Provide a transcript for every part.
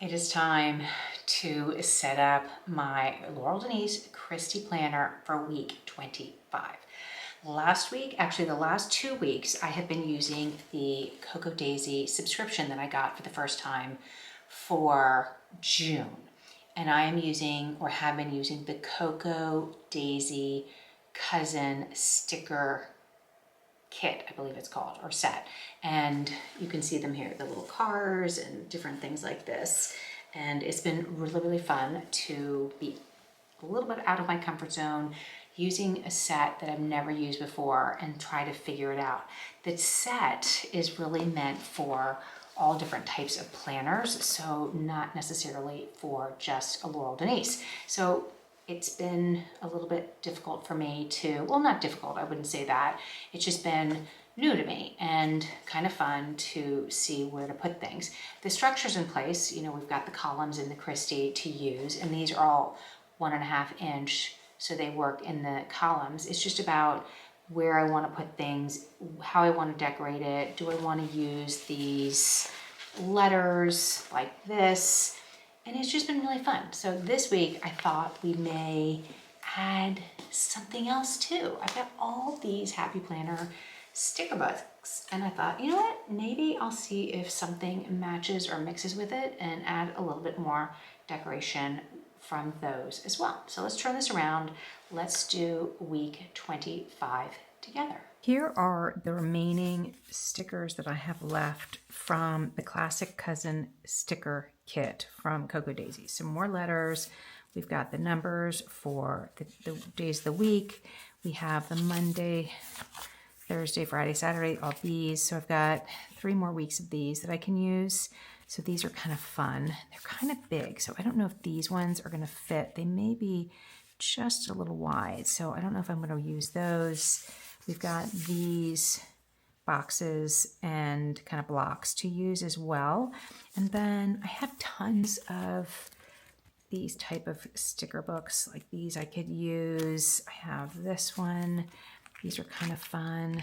It is time to set up my Laurel Denise Kristy planner for week 25. Last week, actually the last 2 weeks, I have been using the Cocoa Daisy subscription that I got for the first time for June. And I am using, or have been using, the Cocoa Daisy Cousin Sticker kit, I believe it's called, or set. And you can see them here, the little cars and different things like this. And it's been really, really fun to be a little bit out of my comfort zone, using a set that I've never used before and try to figure it out. The set is really meant for all different types of planners, so not necessarily for just a Laurel Denise. So it's been a little bit difficult for me to, well, not difficult, I wouldn't say that. It's just been new to me and kind of fun to see where to put things. The structure's in place. You know, we've got the columns in the Kristy to use, and these are all 1.5 inch, so they work in the columns. It's just about where I want to put things, how I want to decorate it. Do I want to use these letters like this? And it's just been really fun. So this week I thought we may add something else too. I've got all these Happy Planner sticker books, and I thought, you know what, maybe I'll see if something matches or mixes with it and add a little bit more decoration from those as well. So let's turn this around. Let's do week 25 together. Here are the remaining stickers that I have left from the Classic Cousin sticker kit from Cocoa Daisy. Some more letters. We've got the numbers for the days of the week. We have the Monday, Thursday, Friday, Saturday, all these. So I've got 3 more weeks of these that I can use. So these are kind of fun. They're kind of big, so I don't know if these ones are going to fit. They may be just a little wide, so I don't know if I'm going to use those. We've got these boxes and kind of blocks to use as well. And then I have tons of these type of sticker books. Like these I could use. I have this one. These are kind of fun.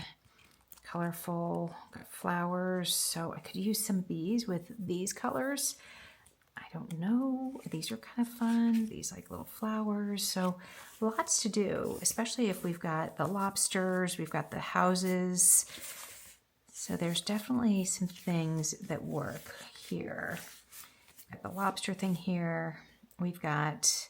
Colorful, got flowers, so I could use some of these with these colors. I don't know, these are kind of fun, these like little flowers, so lots to do, especially if we've got the lobsters, we've got the houses, so there's definitely some things that work here. Got the lobster thing here, we've got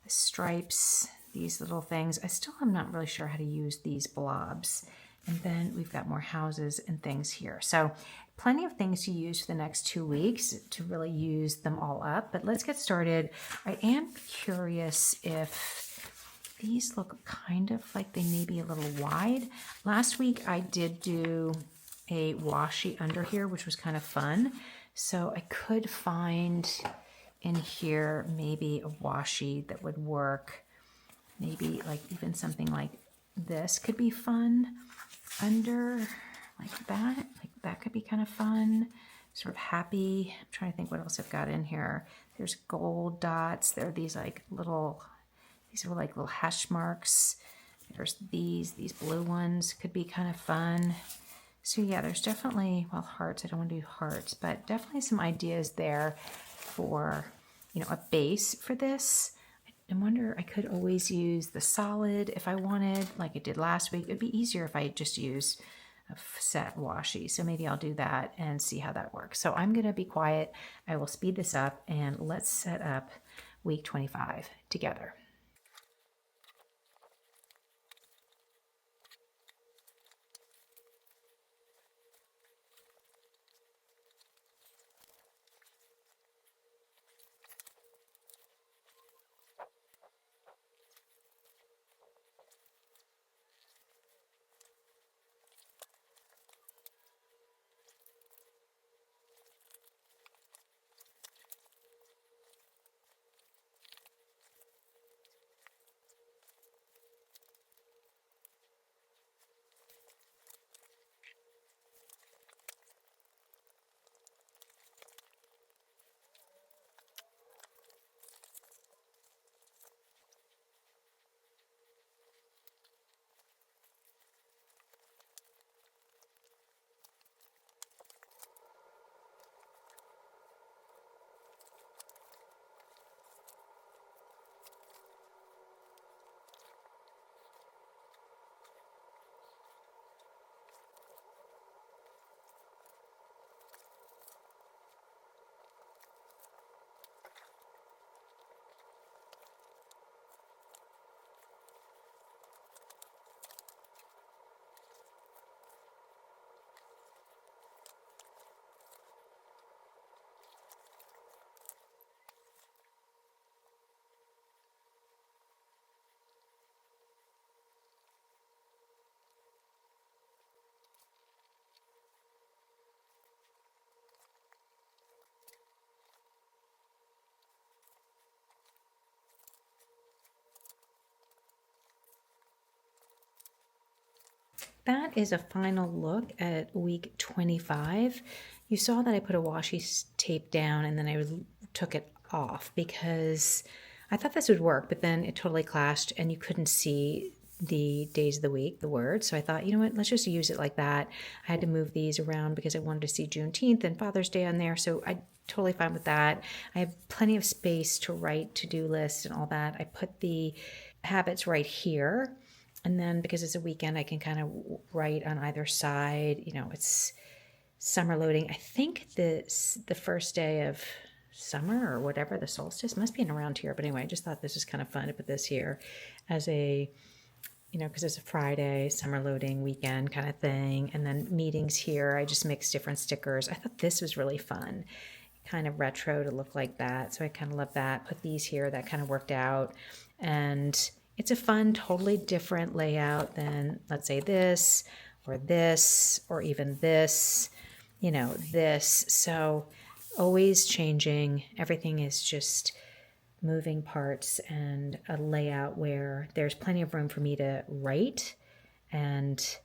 the stripes, these little things. I still am not really sure how to use these blobs. And then we've got more houses and things here. So plenty of things to use for the next 2 weeks to really use them all up. But let's get started. I am curious if these look kind of like they may be a little wide. Last week I did do a washi under here, which was kind of fun. So I could find in here maybe a washi that would work. Maybe like even something like this could be fun under, like that could be kind of fun, sort of happy. I'm trying to think what else I've got in here. There's gold dots. There are these like little, these are like little hash marks. There's these blue ones could be kind of fun. So yeah, there's definitely, well, hearts, I don't want to do hearts, but definitely some ideas there for, you know, a base for this. I wonder, I could always use the solid if I wanted, like I did last week. It'd be easier if I just use a set washi. So maybe I'll do that and see how that works. So I'm going to be quiet. I will speed this up and let's set up week 25 together. that is a final look at week 25. You saw that I put a washi tape down and then I took it off because I thought this would work, but then it totally clashed and you couldn't see the days of the week, the words. So I thought, you know what, let's just use it like that. I had to move these around because I wanted to see Juneteenth and Father's Day on there. So I totally fine with that. I have plenty of space to write to-do lists and all that. I put the habits right here. And then because it's a weekend, I can kind of write on either side. You know, it's summer loading. I think the first day of summer or whatever, the solstice must be in around here. But anyway, I just thought this was kind of fun to put this here as a, you know, because it's a Friday, summer loading weekend kind of thing. And then meetings here, I just mix different stickers. I thought this was really fun, kind of retro to look like that. So I kind of love that. Put these here, that kind of worked out. And it's a fun, totally different layout than, let's say, this, or even this, you know, this. So always changing. Everything is just moving parts and a layout where there's plenty of room for me to write and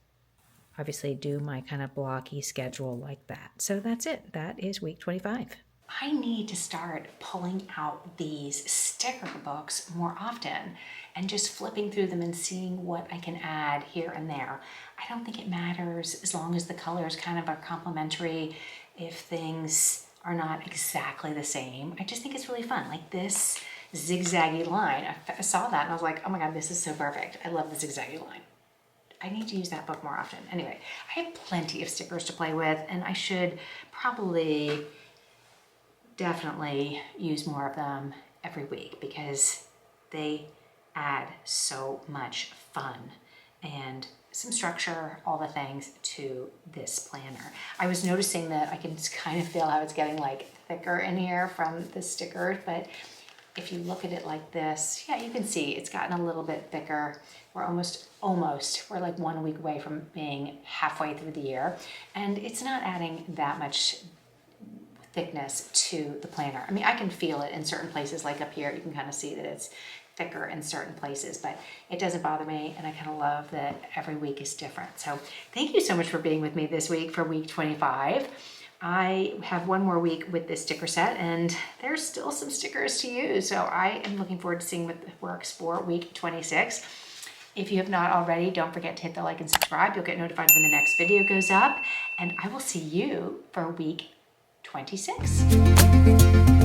obviously do my kind of blocky schedule like that. So that's it. That is week 25. I need to start pulling out these sticker books more often and just flipping through them and seeing what I can add here and there. I don't think it matters as long as the colors kind of are complementary, if things are not exactly the same. I just think it's really fun. Like this zigzaggy line, I saw that and I was like, oh my God, this is so perfect. I love the zigzaggy line. I need to use that book more often. Anyway, I have plenty of stickers to play with and I should probably definitely use more of them every week because they add so much fun and some structure, all the things to this planner. I was noticing that I can kind of feel how it's getting like thicker in here from the stickers, but if you look at it like this, yeah, you can see it's gotten a little bit thicker. We're we're like 1 week away from being halfway through the year, and it's not adding that much thickness to the planner. I mean, I can feel it in certain places, like up here, you can kind of see that it's thicker in certain places, but it doesn't bother me, and I kind of love that every week is different. So thank you so much for being with me this week for week 25. I have one more week with this sticker set, and there's still some stickers to use, so I am looking forward to seeing what works for week 26. If you have not already, don't forget to hit the like and subscribe. You'll get notified when the next video goes up, and I will see you for week 26.